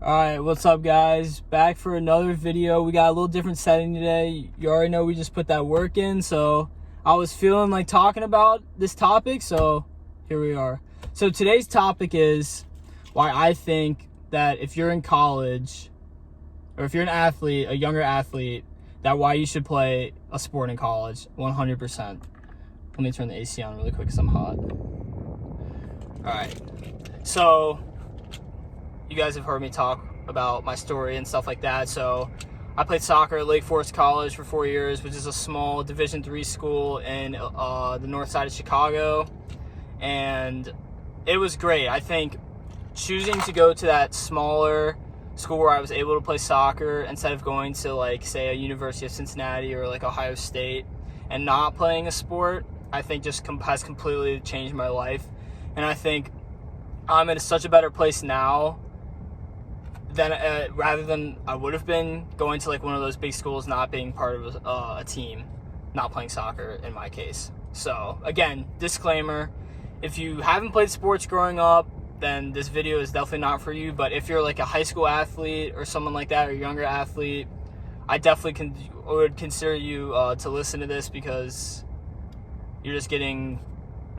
Alright, what's up guys? Back for another video. We got a little different setting today. You already know we just put that work in, so I was feeling like talking about this topic, so here we are. So today's topic is why I think that if you're in college, or if you're an athlete, a younger athlete, that why you should play a sport in college, 100%. Let me turn the AC on really quick because I'm hot. Alright, so you guys have heard me talk about my story and stuff like that. So I played soccer at Lake Forest College for 4 years, which is a small Division III school in the north side of Chicago. And it was great. I think choosing to go to that smaller school where I was able to play soccer instead of going to, like, say, a University of Cincinnati or like Ohio State and not playing a sport, I think just has completely changed my life. And I think I'm in such a better place now than rather than I would have been going to like one of those big schools, not being part of a team, not playing soccer in my case. So again, disclaimer, if you haven't played sports growing up, then this video is definitely not for you. But if you're like a high school athlete or someone like that, or a younger athlete, I definitely would consider you to listen to this, because you're just getting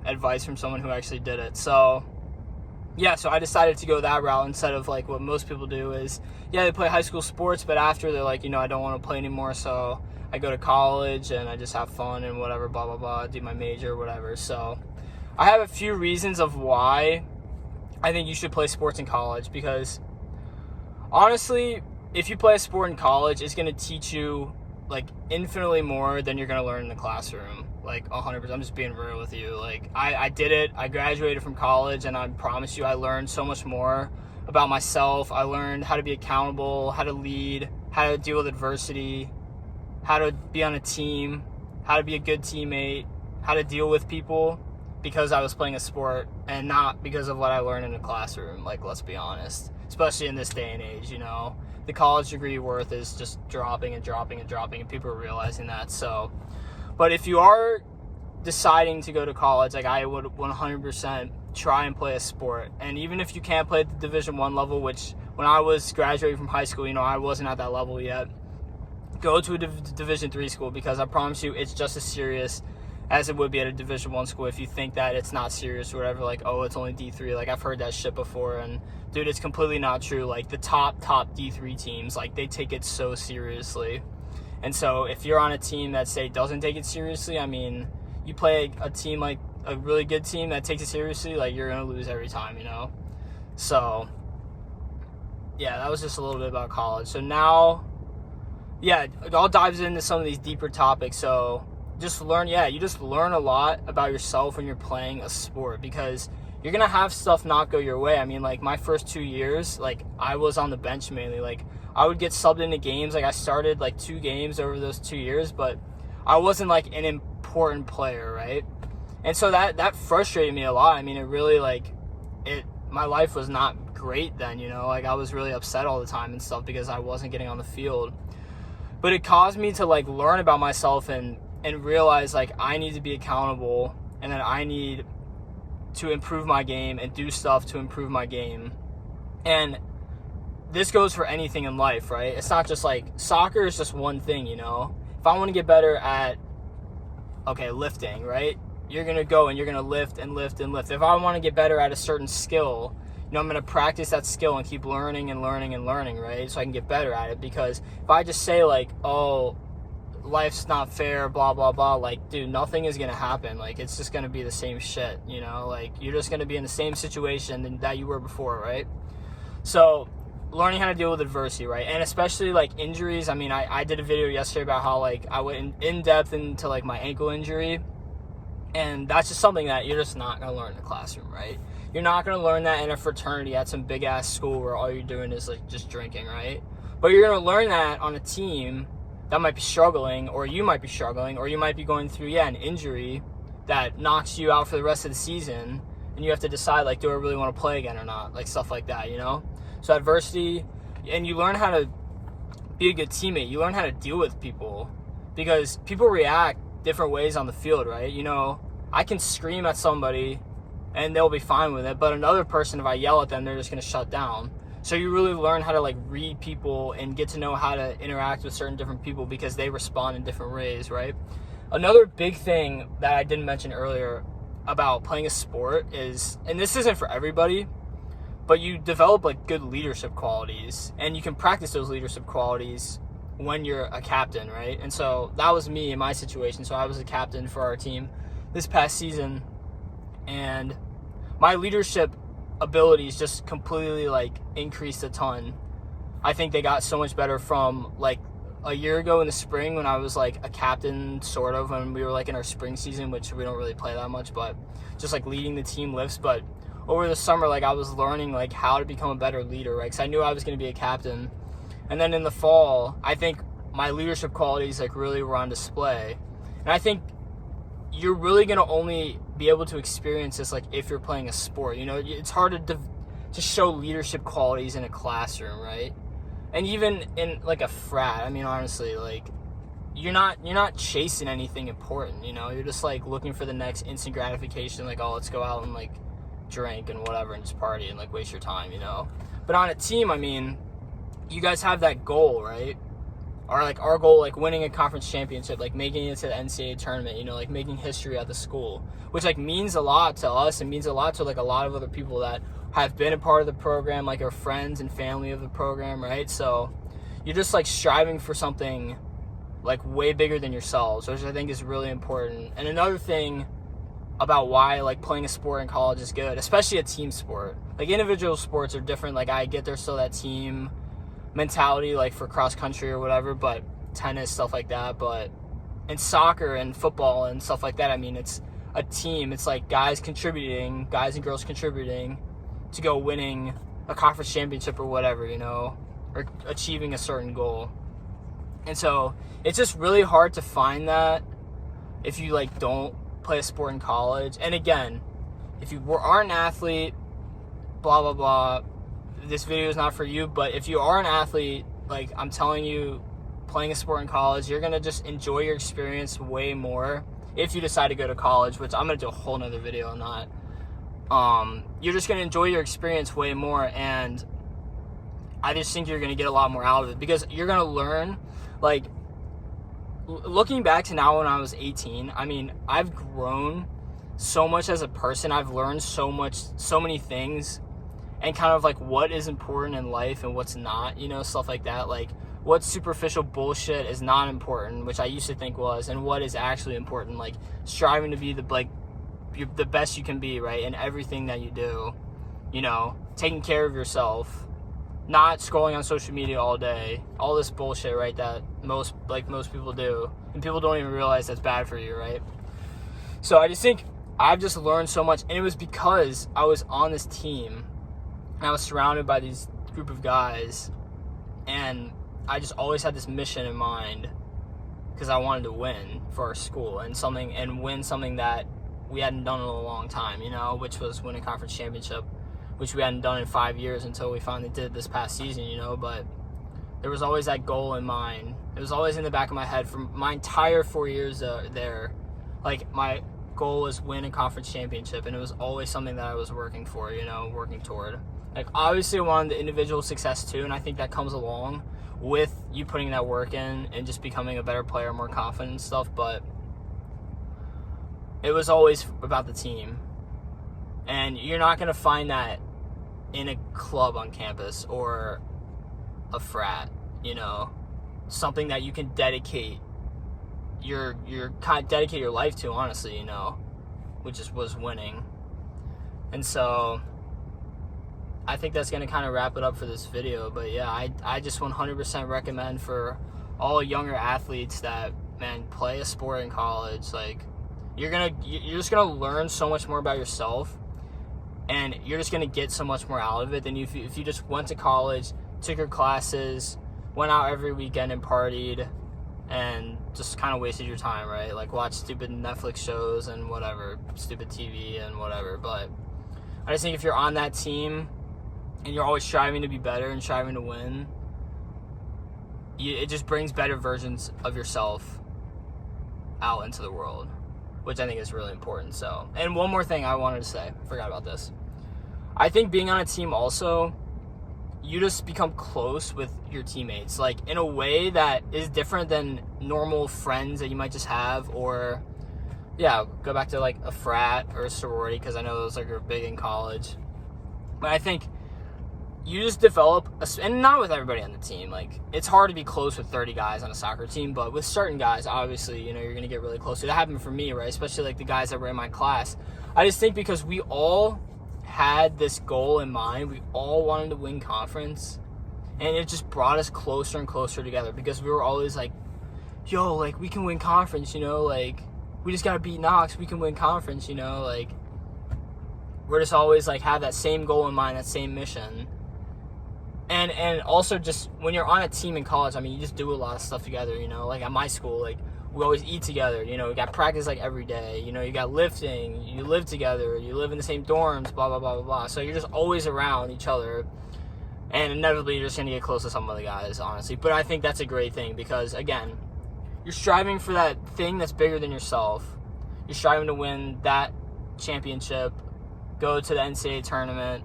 advice from someone who actually did it. So yeah, so I decided to go that route instead of like what most people do is, yeah, they play high school sports, but after they're like, I don't want to play anymore, so I go to college and I just have fun and whatever, blah, blah, blah, do my major, whatever. So I have a few reasons of why I think you should play sports in college, because honestly, if you play a sport in college, it's going to teach you like infinitely more than you're going to learn in the classroom. Like 100%. I'm just being real with you. Like I did it. I graduated from college, and I promise you I learned so much more about myself. I learned how to be accountable, how to lead, how to deal with adversity, how to be on a team, how to be a good teammate, how to deal with people, because I was playing a sport and not because of what I learned in the classroom. Like, let's be honest, especially in this day and age, the college degree worth is just dropping and dropping and dropping, and people are realizing that. So, but if you are deciding to go to college, like I would 100% try and play a sport. And even if you can't play at the Division I level, which when I was graduating from high school, I wasn't at that level yet, go to a Division III school, because I promise you it's just as serious as it would be at a Division I school. If you think that it's not serious or whatever, like, oh, it's only D3, like I've heard that shit before, and dude, it's completely not true. Like the top D3 teams, like they take it so seriously. And so if you're on a team that, say, doesn't take it seriously, I mean, you play a team, like a really good team that takes it seriously, like you're going to lose every time, So, yeah, that was just a little bit about college. So now, yeah, it all dives into some of these deeper topics. So just learn, you just learn a lot about yourself when you're playing a sport, because you're going to have stuff not go your way. I mean, like my first 2 years, like I was on the bench mainly. Like I would get subbed into games. Like I started like 2 games over those 2 years, but I wasn't like an important player, right? And so that frustrated me a lot. I mean, it really my life was not great then, like I was really upset all the time and stuff because I wasn't getting on the field. But it caused me to like learn about myself and realize like I need to be accountable, and that I need to improve my game and do stuff to improve my game. And this goes for anything in life, right? It's not just like soccer is just one thing, If I want to get better at, lifting, right? You're going to go and you're going to lift and lift and lift. If I want to get better at a certain skill, I'm going to practice that skill and keep learning and learning and learning, right? So I can get better at it. Because if I just say like, oh, life's not fair, blah, blah, blah, like, dude, nothing is going to happen. Like, it's just going to be the same shit, Like, you're just going to be in the same situation that you were before, right? So learning how to deal with adversity, right? And especially like injuries. I mean, I did a video yesterday about how like I went in depth into like my ankle injury, and that's just something that you're just not going to learn in the classroom, right? You're not going to learn that in a fraternity at some big ass school where all you're doing is like just drinking, right? But you're going to learn that on a team that might be struggling, or you might be struggling, or you might be going through an injury that knocks you out for the rest of the season, and you have to decide like, do I really want to play again or not? Like stuff like that, So adversity, and you learn how to be a good teammate. You learn how to deal with people, because people react different ways on the field, right? I can scream at somebody and they'll be fine with it, but another person, if I yell at them, they're just going to shut down. So you really learn how to like read people and get to know how to interact with certain different people because they respond in different ways, right? Another big thing that I didn't mention earlier about playing a sport is, and this isn't for everybody, but you develop like good leadership qualities, and you can practice those leadership qualities when you're a captain, right? And so that was me in my situation. So I was a captain for our team this past season, and my leadership abilities just completely like increased a ton. I think they got so much better from like a year ago in the spring when I was like a captain, sort of, when we were like in our spring season, which we don't really play that much, but just like leading the team lifts. But over the summer, like I was learning like how to become a better leader, right? Because I knew I was going to be a captain. And then in the fall, I think my leadership qualities like really were on display. And I think you're really going to only be able to experience this like if you're playing a sport. You know, it's hard to show leadership qualities in a classroom, right? And even in like a frat, I mean, honestly, like you're not chasing anything important, you know? You're just like looking for the next instant gratification, like, oh, let's go out and like drink and whatever and just party and like waste your time, you know? But on a team, I mean, you guys have that goal, right? Or like our goal, like winning a conference championship, like making it to the NCAA tournament, you know, like making history at the school, which like means a lot to us and means a lot to like a lot of other people that have been a part of the program, like our friends and family of the program, right? So you're just like striving for something like way bigger than yourselves, which I think is really important. And another thing about why like playing a sport in college is good, especially a team sport. Like individual sports are different. Like I get there's still that team mentality, like for cross country or whatever, but tennis, stuff like that. But in soccer and football and stuff like that, I mean, it's a team. It's like guys and girls contributing to go winning a conference championship or whatever, you know, or achieving a certain goal. And so it's just really hard to find that if you like don't play a sport in college. And again, if you aren't an athlete, blah blah blah, this video is not for you. But if you are an athlete, like I'm telling you, playing a sport in college, you're gonna just enjoy your experience way more if you decide to go to college, which I'm gonna do a whole nother video on that. You're just gonna enjoy your experience way more, and I just think you're gonna get a lot more out of it because you're gonna learn. Like looking back to now when I was 18, I mean, I've grown so much as a person. I've learned so many things, and kind of like what is important in life and what's not, you know, stuff like that. Like what superficial bullshit is not important, which I used to think was, and what is actually important, like striving to be the best you can be, right, in everything that you do, you know, taking care of yourself, not scrolling on social media all day, all this bullshit, right, that most people do, and people don't even realize that's bad for you, right? So I just think I've just learned so much, and it was because I was on this team, and I was surrounded by these group of guys, and I just always had this mission in mind because I wanted to win for our school and win something that we hadn't done in a long time, you know, which was win a conference championship, which we hadn't done in 5 years until we finally did this past season, you know. But there was always that goal in mind. It was always in the back of my head for my entire 4 years there. Like my goal was win a conference championship, and it was always something that I was working for, you know, working toward. Like obviously I wanted the individual success too, and I think that comes along with you putting that work in and just becoming a better player, more confident and stuff, but it was always about the team. And you're not going to find that in a club on campus or a frat, you know, something that you can dedicate your life to, honestly, you know, which was winning. And so I think that's going to kind of wrap it up for this video. But yeah, I just 100% recommend for all younger athletes that, man, play a sport in college. Like you're just going to learn so much more about yourself, and you're just going to get so much more out of it than if you just went to college, took your classes, went out every weekend and partied, and just kind of wasted your time, right? Like watch stupid Netflix shows and whatever, stupid TV and whatever. But I just think if you're on that team and you're always striving to be better and striving to win, it just brings better versions of yourself out into the world, which I think is really important. So, and one more thing I wanted to say, I forgot about this. I think being on a team also you just become close with your teammates, like in a way that is different than normal friends that you might just have, or go back to like a frat or a sorority, because I know those are big in college. But I think you just develop, and not with everybody on the team. Like, it's hard to be close with 30 guys on a soccer team, but with certain guys, obviously, you know, you're going to get really close. That happened for me, right? Especially like the guys that were in my class. I just think because we all had this goal in mind, we all wanted to win conference, and it just brought us closer and closer together, because we were always like, yo, like, we can win conference, you know, like, we just got to beat Knox, we can win conference, you know, like, we're just always like have that same goal in mind, that same mission. And also just when you're on a team in college, I mean, you just do a lot of stuff together, you know, like at my school, like we always eat together, you know, we got practice like every day, you know, you got lifting, you live together, you live in the same dorms, blah, blah, blah, blah, blah. So you're just always around each other, and inevitably you're just going to get close to some of the guys, honestly. But I think that's a great thing, because again, you're striving for that thing that's bigger than yourself. You're striving to win that championship, go to the NCAA tournament,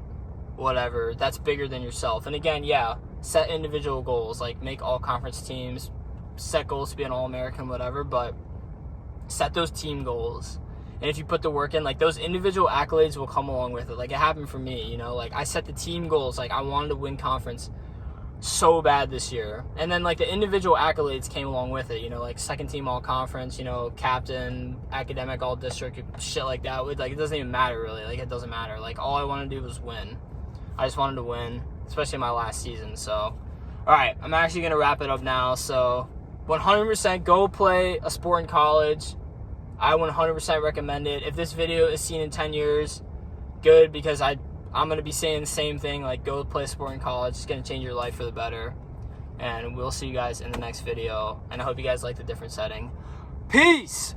whatever, that's bigger than yourself. And again, set individual goals, like make all conference teams, set goals to be an All-American, whatever, but set those team goals. And if you put the work in, like, those individual accolades will come along with it. Like, it happened for me, you know, like I set the team goals, like I wanted to win conference so bad this year, and then like the individual accolades came along with it, you know, like second team all conference, you know, captain, academic all district, shit like that. Like, it doesn't even matter really, like it doesn't matter, like all I want to do was win. I just wanted to win, especially my last season. So all right, I'm actually gonna wrap it up now. So 100% go play a sport in college. I 100% recommend it. If this video is seen in 10 years, good, because I'm going to be saying the same thing, like go play a sport in college. It's going to change your life for the better. And we'll see you guys in the next video. And I hope you guys like the different setting. Peace!